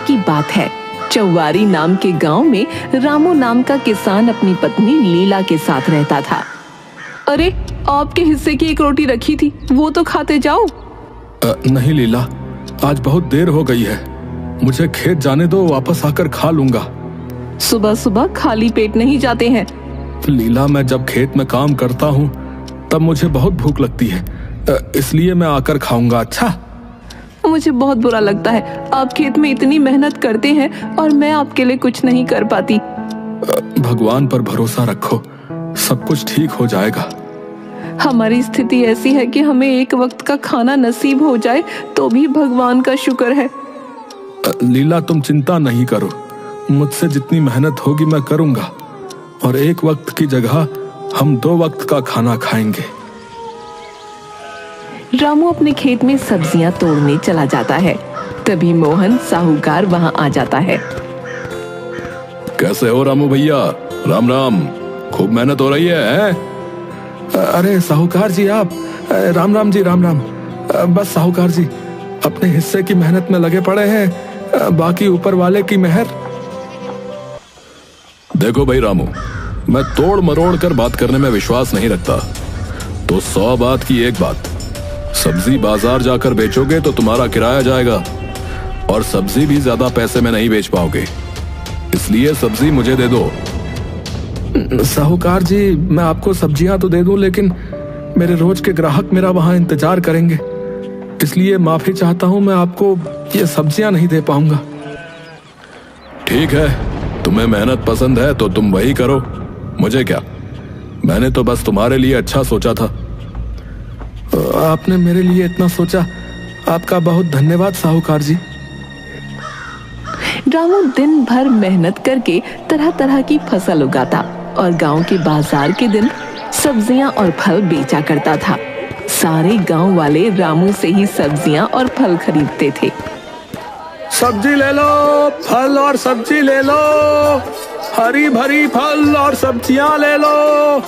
की बात है। चौवारी नाम के गांव में रामू नाम का किसान अपनी पत्नी लीला के साथ रहता था। अरे, आपके हिस्से की एक रोटी रखी थी, वो तो खाते जाओ। नहीं लीला, आज बहुत देर हो गई है, मुझे खेत जाने दो, वापस आकर खा लूंगा। सुबह सुबह खाली पेट नहीं जाते हैं। लीला, मैं जब खेत में काम करता हूँ तब मुझे बहुत भूख लगती है, इसलिए मैं आकर खाऊंगा। अच्छा, मुझे बहुत बुरा लगता है, आप खेत में इतनी मेहनत करते हैं और मैं आपके लिए कुछ नहीं कर पाती। भगवान पर भरोसा रखो, सब कुछ ठीक हो जाएगा। हमारी स्थिति ऐसी है कि हमें एक वक्त का खाना नसीब हो जाए तो भी भगवान का शुक्र है। लीला, तुम चिंता नहीं करो, मुझसे जितनी मेहनत होगी मैं करूंगा, और एक वक्त की जगह हम 2 वक्त का खाना खाएंगे। रामू अपने खेत में सब्जियां तोड़ने चला जाता है। तभी मोहन साहूकार वहां आ जाता है। कैसे हो रामू भैया? राम राम, खूब मेहनत हो रही है? अरे साहूकार जी, आप? राम राम जी, राम राम। बस साहूकार जी, अपने हिस्से की मेहनत में लगे पड़े हैं, बाकी ऊपर वाले की मेहर। देखो भाई रामू, मैं तोड़ मरोड़ कर बात करने में विश्वास नहीं रखता, तो 100 बात की एक बात, सब्जी बाजार जाकर बेचोगे तो तुम्हारा किराया जाएगा, और सब्जी भी ज्यादा पैसे में नहीं बेच पाओगे, इसलिए सब्जी मुझे दे दो। साहूकार जी, मैं आपको सब्जियां तो दे दूं, लेकिन मेरे रोज के ग्राहक मेरा वहां इंतजार करेंगे, इसलिए माफी चाहता हूं, मैं आपको ये सब्जियां नहीं दे पाऊंगा। ठीक है, तुम्हें मेहनत पसंद है तो तुम वही करो, मुझे क्या, मैंने तो बस तुम्हारे लिए अच्छा सोचा था। आपने मेरे लिए इतना सोचा, आपका बहुत धन्यवाद साहूकार जी। रामू दिन भर मेहनत करके तरह तरह की फसल उगाता और गांव के बाजार के दिन सब्जियां और फल बेचा करता था। सारे गांव वाले रामू से ही सब्जियां और फल खरीदते थे। सब्जी ले लो, फल और सब्जी ले लो, हरी भरी फल और सब्जियां ले लो।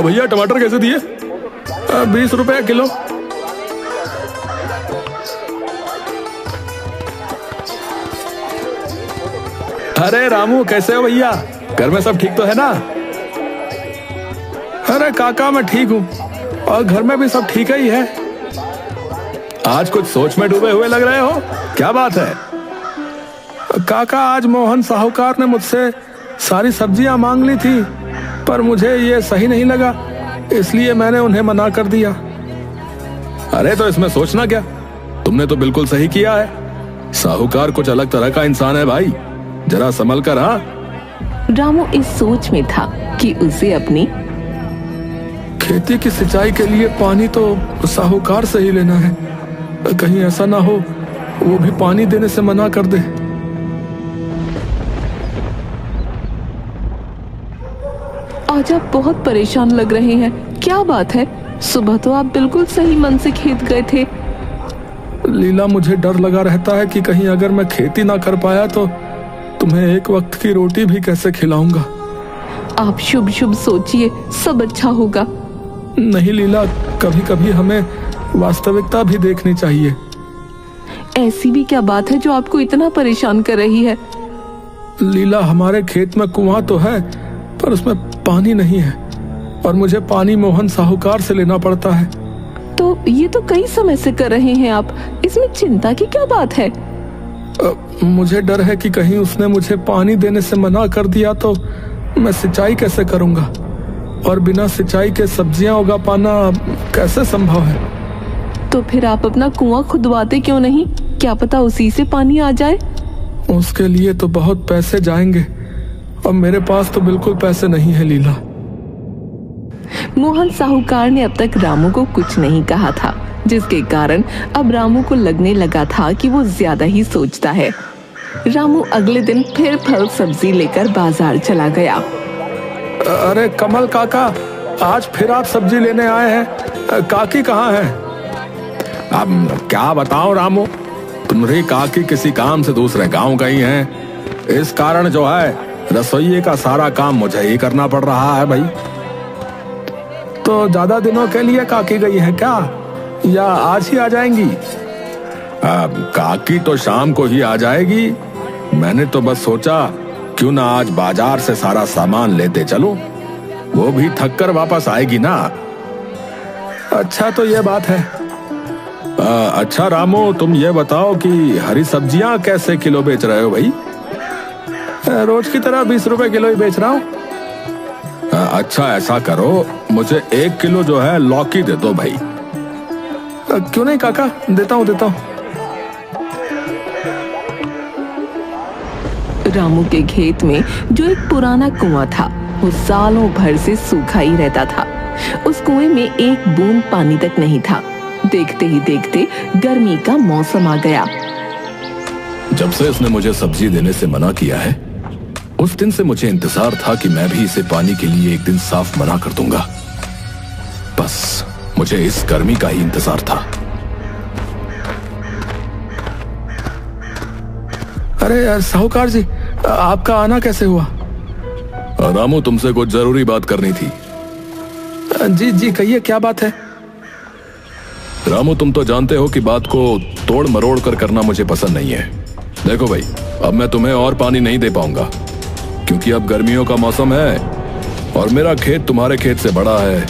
भैया टमाटर कैसे दिए? 20 रुपए किलो। अरे रामू, कैसे हो भैया? घर में सब ठीक तो है ना? अरे काका, मैं ठीक हूँ, और घर में भी सब ठीक ही है। आज कुछ सोच में डूबे हुए लग रहे हो, क्या बात है? काका, आज मोहन साहूकार ने मुझसे सारी सब्जियां मांग ली थी, पर मुझे ये सही नहीं लगा, इसलिए मैंने उन्हें मना कर दिया। अरे तो इसमें सोचना क्या, तुमने तो बिल्कुल सही किया है। साहूकार कुछ अलग तरह का इंसान है भाई, जरा संभल कर। हाँ, रामू इस सोच में था कि उसे अपनी खेती की सिंचाई के लिए पानी तो साहूकार से ही लेना है, कहीं ऐसा ना हो वो भी पानी देने से मना कर दे। आज आप बहुत परेशान लग रहे हैं, क्या बात है? सुबह तो आप बिल्कुल सही मन से खेत गए थे। लीला, मुझे डर लगा रहता है कि कहीं अगर मैं खेती ना कर पाया तो तुम्हें एक वक्त की रोटी भी कैसे खिलाऊंगा। आप शुभ शुभ सोचिए, सब अच्छा होगा। नहीं लीला, कभी कभी हमें वास्तविकता भी देखनी चाहिए। ऐसी भी क्या बात है जो आपको इतना परेशान कर रही है? लीला, हमारे खेत में कुआं तो है, पर उसमें पानी नहीं है, और मुझे पानी मोहन साहूकार से लेना पड़ता है। तो ये तो कई समय से कर रहे हैं आप, इसमें चिंता की क्या बात है? मुझे डर है कि कहीं उसने मुझे पानी देने से मना कर दिया तो मैं सिंचाई कैसे करूंगा, और बिना सिंचाई के सब्जियां उगा पाना कैसे संभव है। तो फिर आप अपना कुआं खुदवाते क्यों नहीं? क्या पता उसी से पानी आ जाए। उसके लिए तो बहुत पैसे जाएंगे, और मेरे पास तो बिल्कुल पैसे नहीं है लीला। मोहन साहूकार ने अब तक रामू को कुछ नहीं कहा था, जिसके कारण अब रामू को लगने लगा था कि वो ज्यादा ही सोचता है। रामू अगले दिन फिर फल सब्जी लेकर बाजार चला गया। अरे कमल काका, आज फिर आप सब्जी लेने आए हैं, काकी कहाँ है? अब क्या बताओ रामू, तुम्हारी काकी किसी काम से दूसरे गांव गई हैं, इस कारण जो है रसोई का सारा काम मुझे ही करना पड़ रहा है भाई। तो ज्यादा दिनों के लिए काकी गई है क्या, या आज ही आ जाएंगी? काकी तो शाम को ही आ जाएगी। मैंने तो बस सोचा क्यों ना आज बाजार से सारा सामान लेते चलो, वो भी थक कर वापस आएगी ना। अच्छा तो ये बात है। अच्छा रामू, तुम ये बताओ कि हरी सब्जियां कैसे किलो बेच रहे हो भाई? रोज की तरह 20 रुपए किलो ही बेच रहा हूँ। अच्छा ऐसा करो, मुझे 1 किलो जो है लौकी दे दो भाई। क्यों नहीं काका, देता हूँ। रामू के खेत में जो एक पुराना कुआं था वो सालों भर से सूखा ही रहता था। उस कुएं में एक बूंद पानी तक नहीं था। देखते ही देखते गर्मी का मौसम आ गया। जब से इसने मुझे सब्जी देने से मना किया है, उस दिन से मुझे इंतजार था कि मैं भी इसे पानी के लिए एक दिन साफ मना कर दूंगा। बस मुझे इस गर्मी का ही इंतजार था। अरे साहूकार जी, आपका आना कैसे हुआ? रामू, तुमसे कुछ जरूरी बात करनी थी। जी कहिए, क्या बात है? रामू, तुम तो जानते हो कि बात को तोड़ मरोड़ कर करना मुझे पसंद नहीं है। देखो भाई, अब मैं तुम्हें और पानी नहीं दे पाऊंगा, क्योंकि अब गर्मियों का मौसम है और मेरा खेत तुम्हारे खेत से बड़ा है।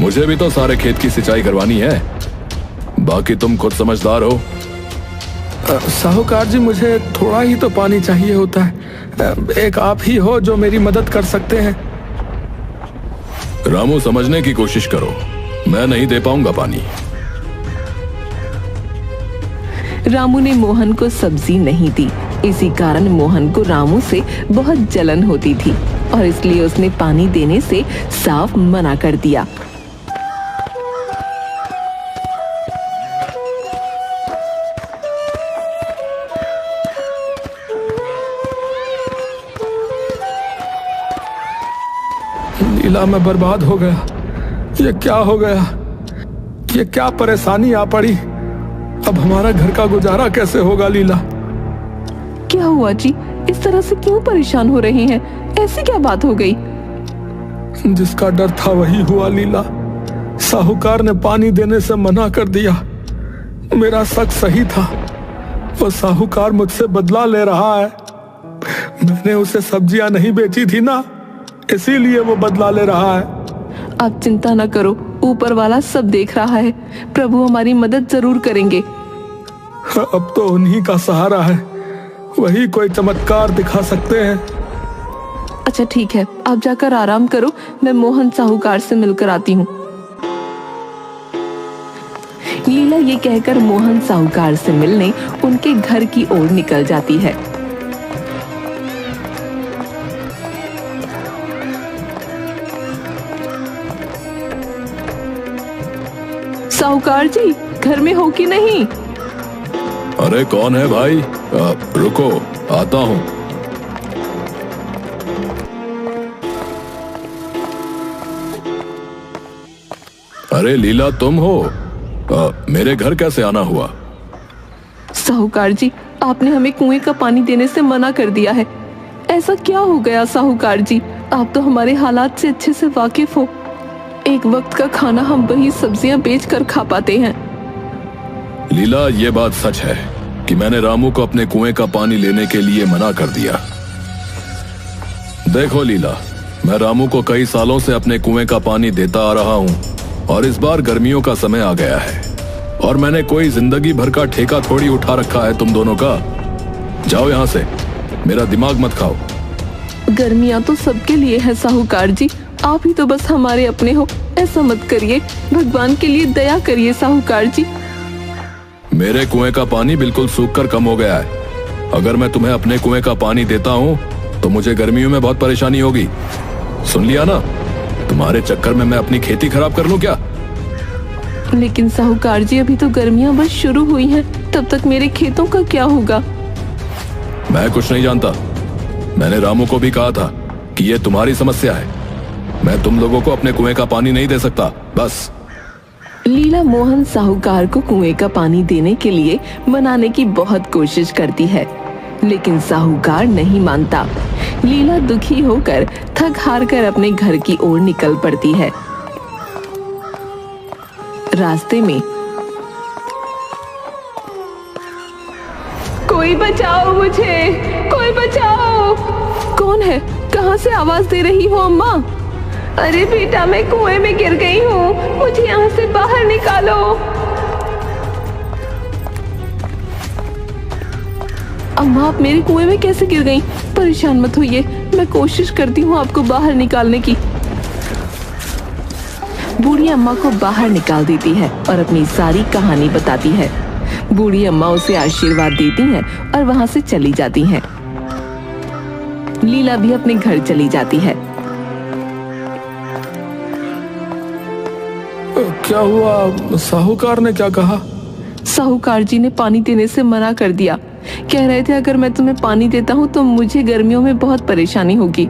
मुझे भी तो सारे खेत की सिंचाई करवानी है। बाकी तुम खुद समझदार हो। साहूकार जी, मुझे थोड़ा ही तो पानी चाहिए होता है। एक आप ही हो जो मेरी मदद कर सकते हैं। रामू, समझने की कोशिश करो, मैं नहीं दे पाऊंगा पानी। रामू ने मोहन को सब्जी नहीं दी। इसी कारण मोहन को रामू से बहुत जलन होती थी और इसलिए उसने पानी देने से साफ मना कर दिया। लीला, मैं बर्बाद हो गया। ये क्या हो गया? ये क्या परेशानी आ पड़ी? अब हमारा घर का गुजारा कैसे होगा? लीला, क्या हुआ जी? इस तरह से क्यों परेशान हो रहे हैं? ऐसी क्या बात हो गई? जिसका डर था वही हुआ लीला। साहूकार ने पानी देने से मना कर दिया। मेरा शक सही था। वो साहूकार मुझसे बदला ले रहा है। मैंने उसे सब्जियां नहीं बेची थी ना, इसीलिए वो बदला ले रहा है। आप चिंता न करो, ऊपर वाला सब देख रहा है। प्रभु हमारी मदद जरूर करेंगे। अब तो उन्हीं का सहारा है, वही कोई चमत्कार दिखा सकते हैं। अच्छा ठीक है, आप जाकर आराम करो, मैं मोहन साहूकार से मिलकर आती हूँ। लीला ये कहकर मोहन साहूकार से मिलने उनके घर की ओर निकल जाती है। साहूकार जी, घर में हो कि नहीं? अरे कौन है भाई? रुको, आता हूं। अरे लीला, तुम हो? मेरे घर कैसे आना हुआ? साहूकार जी, आपने हमें कुएं का पानी देने से मना कर दिया है। ऐसा क्या हो गया साहूकार जी? आप तो हमारे हालात से अच्छे से वाकिफ हो। एक वक्त का खाना हम वही सब्जियां बेचकर खा पाते हैं। लीला, ये बात सच है कि मैंने रामू को अपने कुएं का पानी लेने के लिए मना कर दिया। देखो लीला, मैं रामू को कई सालों से अपने कुएं का पानी देता आ रहा हूं और इस बार गर्मियों का समय आ गया है और मैंने कोई जिंदगी भर का ठेका थोड़ी उठा रखा है तुम दोनों का। जाओ यहां से, मेरा दिमाग मत खाओ। गर्मियां तो सबके लिए है साहूकार जी, आप ही तो बस हमारे अपने हो। ऐसा मत करिए, भगवान के लिए दया करिए साहूकार जी। मेरे कुएं का पानी बिल्कुल सूख कर कम हो गया है। अगर मैं तुम्हें अपने कुएं का पानी देता हूं तो मुझे गर्मियों में बहुत परेशानी होगी। सुन लिया ना? तुम्हारे चक्कर में मैं अपनी खेती खराब कर लूं क्या? लेकिन साहूकार जी, अभी तो गर्मियां बस शुरू हुई हैं, तब तक मेरे खेतों का क्या होगा? मैं कुछ नहीं जानता। मैंने रामू को भी कहा था कि ये तुम्हारी समस्या है। मैं तुम लोगों को अपने कुएं का पानी नहीं दे सकता, बस। लीला मोहन साहूकार को कुएं का पानी देने के लिए मनाने की बहुत कोशिश करती है, लेकिन साहूकार नहीं मानता। लीला दुखी होकर थक हार कर अपने घर की ओर निकल पड़ती है। रास्ते में कोई बचाओ मुझे, कोई बचाओ। कौन है? कहाँ से आवाज दे रही हो अम्मा? अरे बेटा, मैं कुएं में गिर गई हूँ, मुझे यहाँ से बाहर निकालो। अम्मा, आप मेरे कुएं में कैसे गिर गईं? परेशान मत होइए, मैं कोशिश करती हूँ आपको बाहर निकालने की। बूढ़ी अम्मा को बाहर निकाल देती है और अपनी सारी कहानी बताती है। बूढ़ी अम्मा उसे आशीर्वाद देती हैं और वहां से चली जाती हैं। लीला भी अपने घर चली जाती है। क्या हुआ? साहूकार ने क्या कहा? साहूकार जी ने पानी देने से मना कर दिया। कह रहे थे अगर मैं तुम्हें पानी देता हूँ तो मुझे गर्मियों में बहुत परेशानी होगी।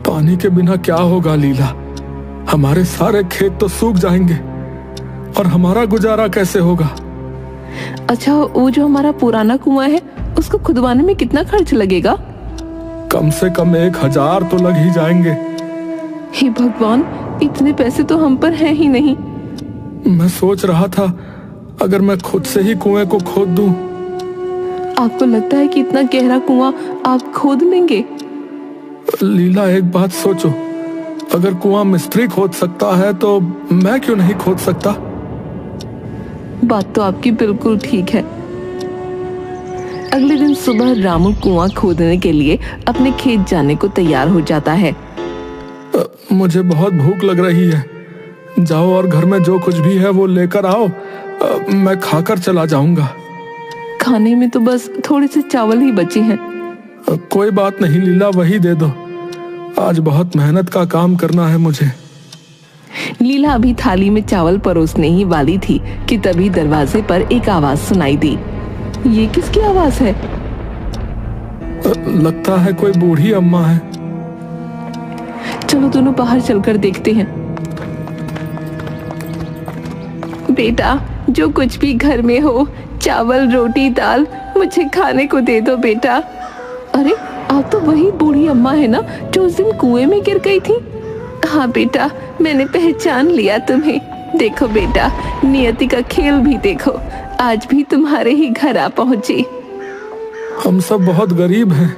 पानी के बिना क्या होगा लीला? हमारे सारे खेत तो सूख जाएंगे और हमारा गुजारा कैसे होगा? अच्छा, वो जो हमारा पुराना कुआं है उसको खुदवाने में कितना खर्च लगेगा? कम से कम 1000 तो लग ही जाएंगे। हे भगवान, इतने पैसे तो हम पर हैं ही नहीं। मैं सोच रहा था अगर मैं खुद से ही कुएं को खोद दूं। आपको लगता है कि इतना गहरा कुआं आप खोद लेंगे? लीला, एक बात सोचो, अगर कुआं मिस्त्री खोद सकता है तो मैं क्यों नहीं खोद सकता? बात तो आपकी बिल्कुल ठीक है। अगले दिन सुबह रामू कुआं खोदने के लिए अपने खेत जाने को तैयार हो जाता है। मुझे बहुत भूख लग रही है, जाओ और घर में जो कुछ भी है वो लेकर आओ, मैं खाकर चला जाऊंगा। खाने में तो बस थोड़े से चावल ही बचे हैं। कोई बात नहीं लीला, वही दे दो, आज बहुत मेहनत का काम करना है मुझे। लीला अभी थाली में चावल परोसने ही वाली थी कि तभी दरवाजे पर एक आवाज सुनाई दी। ये किसकी आवाज है? लगता है कोई बूढ़ी अम्मा है। चलो दोनों बाहर चलकर देखते हैं। बेटा, जो कुछ भी घर में हो, चावल, रोटी, दाल, मुझे खाने को दे दो बेटा। अरे, आप तो वही बूढ़ी अम्मा है ना जो उस दिन कुएं में गिर गई थी? हाँ बेटा, मैंने पहचान लिया तुम्हें। देखो बेटा, नियति का खेल भी देखो, आज भी तुम्हारे ही घर आ पहुंची। हम सब बहुत गरीब हैं,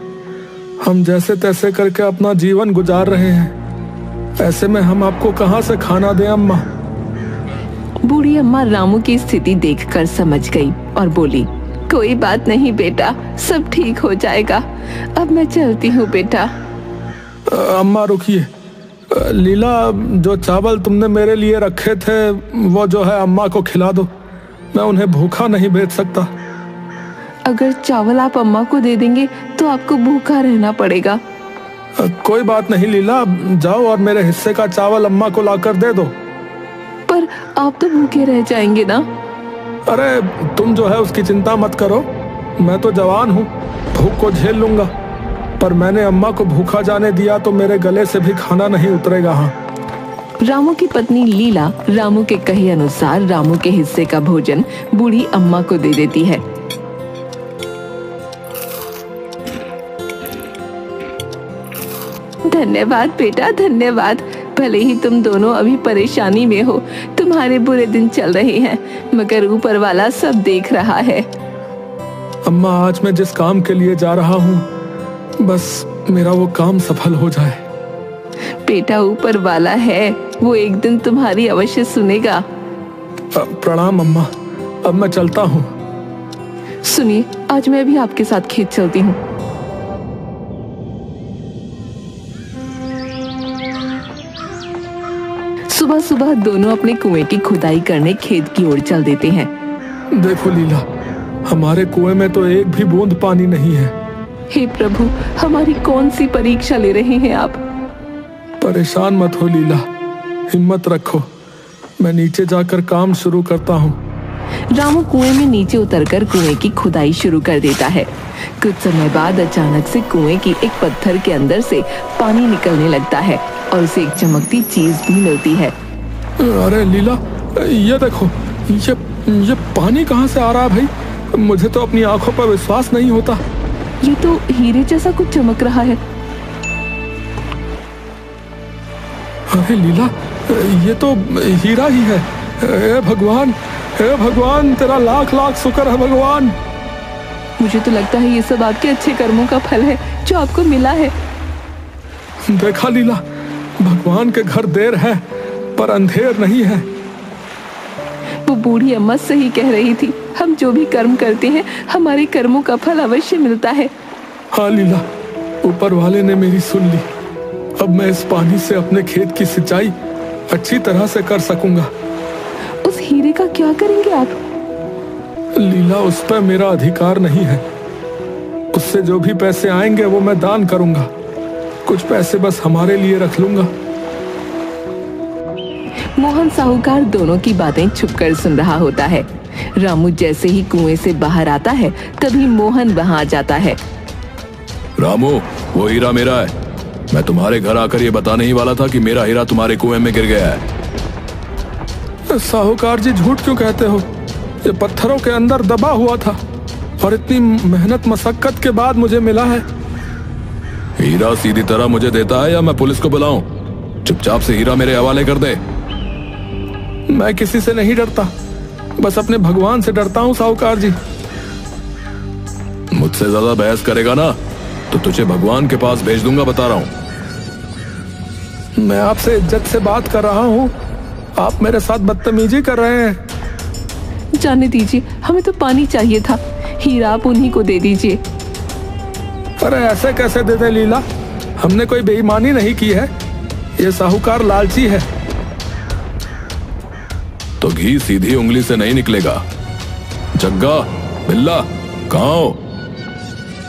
हम जैसे तैसे करके अपना जीवन गुजार रहे हैं, ऐसे में हम आपको कहाँ से खाना दें अम्मा? बूढ़ी अम्मा रामू की स्थिति देखकर समझ गई और बोली, कोई बात नहीं बेटा, सब ठीक हो जाएगा। अब मैं चलती हूँ बेटा। अम्मा रुकिए, लीला, जो चावल तुमने मेरे लिए रखे थे वो जो है अम्मा को खिला दो, मैं उन्हें भूखा नहीं भेज सकता। अगर चावल आप अम्मा को दे देंगे तो आपको भूखा रहना पड़ेगा। कोई बात नहीं लीला, जाओ और मेरे हिस्से का चावल अम्मा को लाकर दे दो। पर आप तो भूखे रह जाएंगे ना? अरे तुम जो है उसकी चिंता मत करो, मैं तो जवान हूँ, भूख को झेल लूंगा, पर मैंने अम्मा को भूखा जाने दिया तो मेरे गले से भी खाना नहीं उतरेगा। हाँ। रामू की पत्नी लीला रामू के कहे अनुसार रामू के हिस्से का भोजन बूढ़ी अम्मा को दे देती है। धन्यवाद बेटा, धन्यवाद। भले ही तुम दोनों अभी परेशानी में हो, तुम्हारे बुरे दिन चल रहे हैं, मगर ऊपर वाला सब देख रहा है। अम्मा, आज मैं जिस काम के लिए जा रहा हूँ, बस मेरा वो काम सफल हो जाए। बेटा, ऊपर वाला है, वो एक दिन तुम्हारी अवश्य सुनेगा। प्रणाम अम्मा, अब मैं चलता हूँ। सुनिए, आज मैं भी आपके साथ खेत चलती हूँ। सुबह सुबह दोनों अपने कुएं की खुदाई करने खेत की ओर चल देते हैं। देखो लीला, हमारे कुएं में तो एक भी बूंद पानी नहीं है। हे प्रभु, हमारी कौन सी परीक्षा ले रहे हैं आप? परेशान मत हो लीला, हिम्मत रखो, मैं नीचे जाकर काम शुरू करता हूँ। रामू कुएं में नीचे उतरकर कुएं की खुदाई शुरू कर देता है। कुछ समय बाद अचानक से कुएं की एक पत्थर के अंदर से पानी निकलने लगता है और उसे एक चमकती चीज भी मिलती है। अरे लीला, ये देखो, ये पानी कहाँ से आ रहा है भाई? मुझे तो अपनी आंखों पर विश्वास नहीं होता। ये तो हीरे जैसा कुछ चमक रहा है। अरे लीला, ये तो हीरा ही है। हे भगवान, हे भगवान, तेरा लाख लाख शुक्र है भगवान। मुझे तो लगता है ये सब आपके अच्छे कर्मों का फल है जो आपको मिला है। देखा लीला, भगवान के घर देर है पर अंधेर नहीं है। वो बूढ़ी अम्मा सही कह रही थी, हम जो भी कर्म करते हैं हमारे कर्मों का फल अवश्य मिलता है। हाँ लीला, ऊपर वाले ने मेरी सुन ली। अब मैं इस पानी से अपने खेत की सिंचाई अच्छी तरह से कर सकूंगा। उस हीरे का क्या करेंगे आप? लीला, उस पर मेरा अधिकार नहीं है। उससे जो भी पैसे आएंगे वो मैं दान करूंगा। कुछ पैसे बस हमारे लिए रख लूंगा। मोहन साहूकार दोनों की बातें छुपकर सुन रहा होता है। रामू जैसे ही कुएं से बाहर आता है तभी मोहन वहां आ जाता है। रामू, वो हीरा मेरा है। मैं तुम्हारे घर आकर ये बताने ही वाला था कि मेरा हीरा तुम्हारे कुएं में गिर गया है। साहूकार जी, झूठ क्यों कहते हो? ये पत्थरों के अंदर दबा हुआ था और इतनी मेहनत मशक्कत के बाद मुझे मिला है। हीरा सीधी तरह मुझे देता है या मैं पुलिस को बुलाऊं? चुपचाप से हीरा मेरे हवाले कर दे। मैं किसी से नहीं डरता, बस अपने भगवान से डरता हूँ साहूकार जी। मुझसे ज्यादा बहस करेगा ना तो तुझे भगवान के पास भेज दूंगा, बता रहा हूं। मैं आपसे इज्जत से बात कर रहा हूँ, आप मेरे साथ बदतमीजी कर रहे हैं। जाने दीजिए, हमें तो पानी चाहिए था। हीरा आप उन्हीं को दे दीजिए। अरे ऐसे कैसे दे दे लीला, हमने कोई बेईमानी नहीं की है। ये साहूकार लालची है। तो घी सीधी उंगली से नहीं निकलेगा। जग्गा, बिल्ला, कहाँ हो?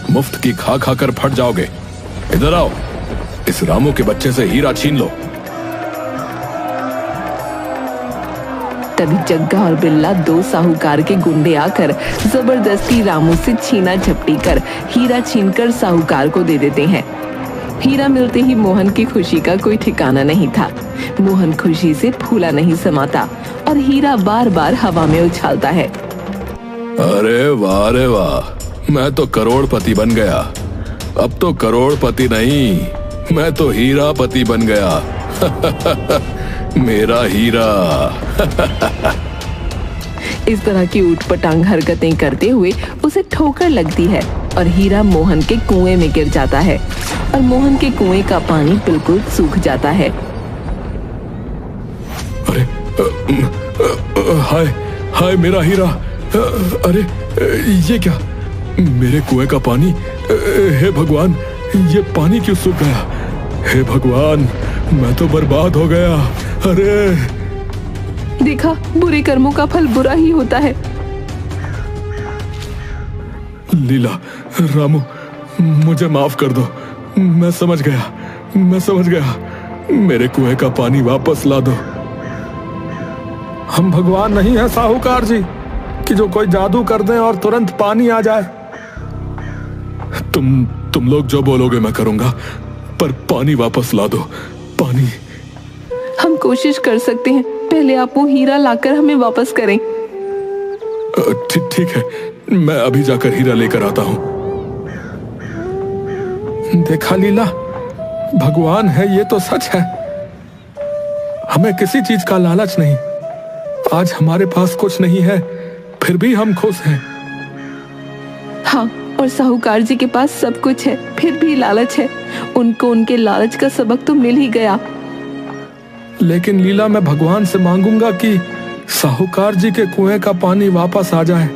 मुफ्त की खा खा कर फट जाओगे। इधर आओ, इस रामू के बच्चे से हीरा छीन लो। तभी जग्गा और बिल्ला, दो साहूकार के गुंडे आकर जबरदस्ती रामू से छीना झपटी कर हीरा छीनकर साहूकार को दे देते हैं। हीरा मिलते ही मोहन की खुशी का कोई ठिकाना नहीं था। मोहन खुशी से फूला नहीं समाता और हीरा बार बार हवा में उछालता है। अरे वाह रे वाह, मैं तो करोड़पति बन गया। अब तो करोड़पति नहीं, मैं तो हीरापति बन गया। मेरा हीरा। इस तरह की ऊटपटांग हरकतें करते हुए उसे ठोकर लगती है और हीरा मोहन के कुएं में गिर जाता है और मोहन के कुएं का पानी बिल्कुल सूख जाता है। अरे हाय हाय मेरा हीरा। अरे ये क्या, मेरे कुएं का पानी? हे भगवान, ये पानी क्यों सूख गया? हे भगवान, मैं तो बर्बाद हो गया। अरे देखा, बुरे कर्मों का फल बुरा ही होता है। लीला, रामू, मुझे माफ कर दो। मैं समझ गया। मेरे कुएं का पानी वापस ला दो। हम भगवान नहीं है साहूकार जी कि जो कोई जादू कर दें और तुरंत पानी आ जाए। तुम लोग जो बोलोगे मैं करूंगा, पर पानी वापस ला दो। पानी। हम कोशिश कर सकते हैं, पहले आप वो हीरा लाकर हमें वापस करें। ठीक है, मैं अभी जाकर हीरा लेकर आता हूं। देखा लीला, भगवान है ये तो सच है। हमें किसी चीज का लालच नहीं। आज हमारे पास कुछ नहीं है, फिर भी हम खुश हैं। हाँ, और साहूकार जी के पास सब कुछ है, फिर भी लालच है। उनको उनके लालच का सबक तो मिल ही गया। लेकिन लीला, मैं भगवान से मांगूंगा कि साहूकार जी के कुएं का पानी वापस आ जाए।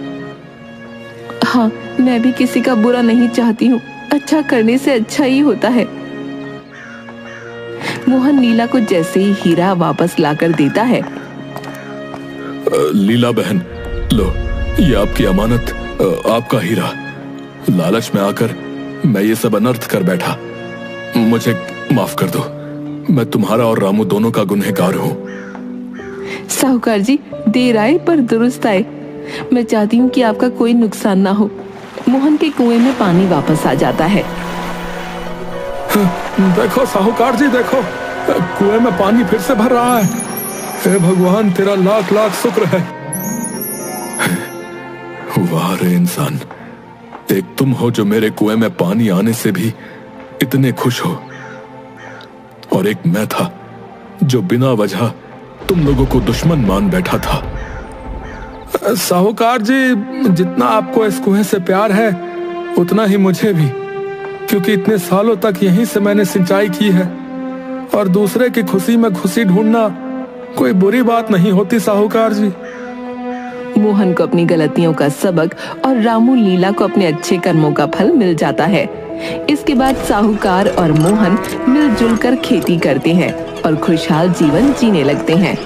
हाँ, मैं भी किसी का बुरा नहीं चाहती हूँ। अच्छा करने से अच्छा ही होता है। मोहन लीला को जैसे ही हीरा वापस लाकर देता है। लीला बहन, लो, ये आपकी अमानत, आपका हीरा। लालच में आकर मैं ये सब अनर्थ कर बैठा। मुझे माफ कर दो। मैं तुम्हारा और रामू दोनों का गुनहगार हूँ। साहूकार जी, देर आए पर दुरुस्त आए। मैं चाहती हूँ कि आपका कोई नुकसान ना हो। मोहन के कुएं में पानी वापस आ जाता है। देखो साहूकार जी, देखो, कुएं में पानी फिर से भर रहा है। हे भगवान, तेरा लाख लाख शुक्र है। वाह रे इंसान, एक तुम हो जो मेरे कुएं में पानी आने से भी इतने खुश हो, और एक मैं था जो बिना वजह तुम लोगों को दुश्मन मान बैठा था। साहूकार जी, जितना आपको इस कुएं से प्यार है उतना ही मुझे भी, क्योंकि इतने सालों तक यहीं से मैंने सिंचाई की है और दूसरे की खुशी में खुशी ढूंढना कोई बुरी बात नहीं होती साहूकार जी। मोहन को अपनी गलतियों का सबक और रामू लीला को अपने अच्छे कर्मों का फल मिल जाता है। इसके बाद साहूकार और मोहन मिलजुल कर खेती करते हैं और खुशहाल जीवन जीने लगते हैं।